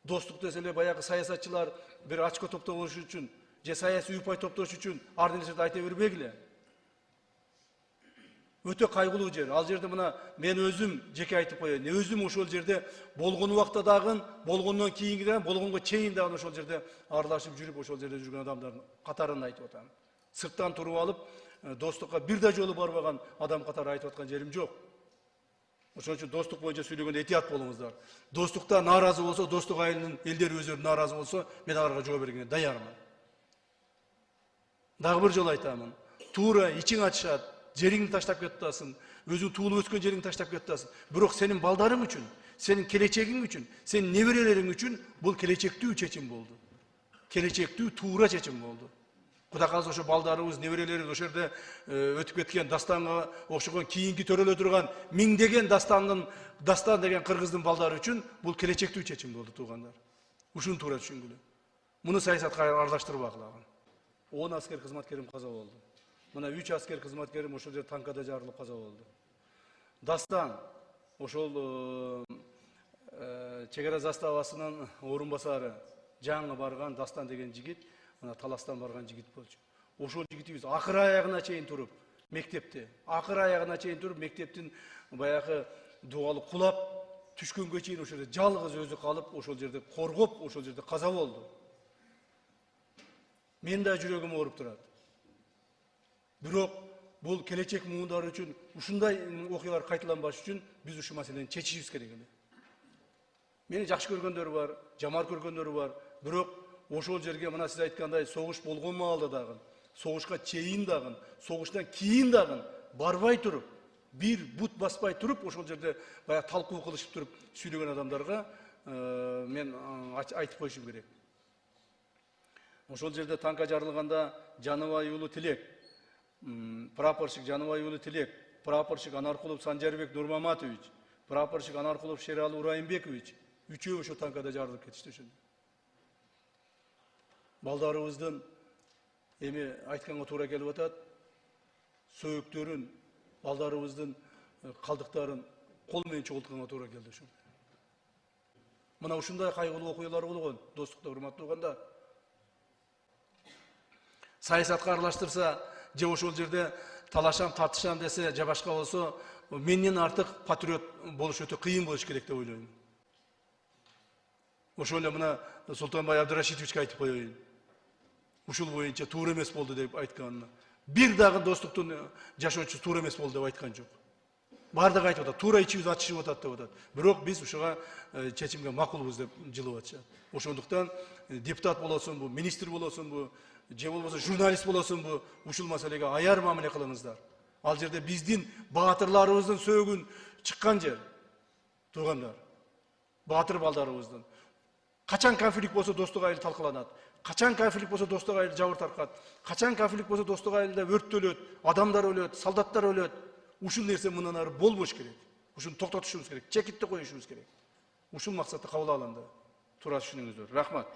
Достук десе эле баягы саясатчылар бир очко топтош үчүн же саясий упай топтош үчүн ар нерсени айта бербегиле. Өтө кайгылуу жер. Ал жерде мына мен өзүм жеке айтып коеюн. Өзүм ошол жерде болгон убакта дагы, болгондон кийинки дагы, болгонго чейин дагы ошол жерде аралашып жүрүп, ошол жерде жүргөн адамдардын катарын айтып атам. Сырттан туруп алып, достукка бир да жолу барбаган адам катары айтып аткан жерим жок. Ошон үчүн достук боюнча сүйлөгөндө этият болуңуздар. Достукта нааразы болсо, достук айылынын элдери өздөрү нааразы болсо, мен аларга жооп бергенге даярмын. Дагы бир жолу айтамын. Туура ичиң ачышат, жериңди таштап кетасың, өзүң туулуп өскөн жериңди таштап кетасың. Бирок сенин балдарың үчүн, сенин келечегиң үчүн, сенин неберелериң үчүн бул келечектүү чечим болду. Келечектүү туура чечим болду. Кудай кааласа ошо балдарыбыз, неберелерибиз ошол жерде өтүп кеткен дастанга окшогон кийинки төрөлө турган миңдеген дастан деген кыргыздын балдары үчүн бул келечектүү чечим болду, туугандар. Ушуну туура түшүнгүлө. Муну саясатка аралаштырбагыла. 10 аскер кызматкерим каза болду. Мына 3 аскер кызматкерим ошол жерде танкада жарылып каза болду. Дастан ошол чек ара заставасынын орун басары жаңы барган Дастан деген жигит, мына Таластан барган жигит болчу. Ошол жигитибиз акыр аягына чейин туруп, мектепте, акыр аягына чейин туруп, мектептин баягы дубалы кулап түшкөнгө чейин ошол жерде жалгыз өзү калып, ошол жерде коргоп, ошол жерде каза болду. Мен да жүрөгүм ооруп турат. Бирок бул келечек муундар үчүн ушундай окуялар кайталанбаш үчүн биз ушул маселени чечишибиз керек эле. Мени жакшы көргөндөр бар, жаман көргөндөр бар. Бирок ошол жерге мына сиз айткандай согуш болгон маалда дагы, согушка чейин дагы, согуштан кийин дагы барбай туруп, бир бут баспай туруп, ошол жерде баягы талкуу кылышып туруп сүйлөгөн адамдарга мен айтып коюшум керек. Ошол жерде танка жарылганда Жаныбай уулу Тилек, прапорщик Жаныбай уулу Тилек, прапорщик Анаркулов Санжарбек Нурмаматович, прапорщик Анаркулов Шералы Урайымбекович үчөө ошо танкада жарылып кетишти ошондо. Балдарыбыздын эми айтканга туура келип атат. Сөөктөрүн, балдарыбыздын калдыктарын кол менен чогултканга туура келди ошо. Мына ушундай кайгылуу окуялар болгон, достукта урматтуу туугандар. Саясатка аралаштырса, же ошол жерде талашам, тартышам десе, же башка болсо, менден артык патриот болуш өтө кыйын болуш керек деп ойлойм. Ошол эле мына Султанбай Абдырашидовичке айтып коеюн. Ушул боюнча туура эмес болду деп айтканына. Бир дагы достуктун жашоочусу туура эмес болду деп айткан жок. Бардыгы айтып атат, туура ичибиз ачышып атат деп атат. Бирок биз ушуга чечимге макулбуз деп жылып атышат. Ошондуктан депутат болосунбу, министр болосунбу, же болбосо журналист болосунбу, ушул маселеге аяр мамиле кылыңыздар. Ал жерде биздин баатырларыбыздын сөөгүн чыккан жер. Туугандар, баатыр балдарыбыздын. Качан конфликт болсо достук айыл талкаланат. Качан конфликт болсо достук айыл жабыр таркат. Качан конфликт болсо достук айылда өрттөлөт, адамдар өлөт, солдаттар өлөт. Ушул нерсе мындан ары болбош керек. Ушуну токтотушубуз керек, чекитти коюшубуз керек. Ушул максатты кабыл алынды. Туура түшүнүңүздөр. Рахмат.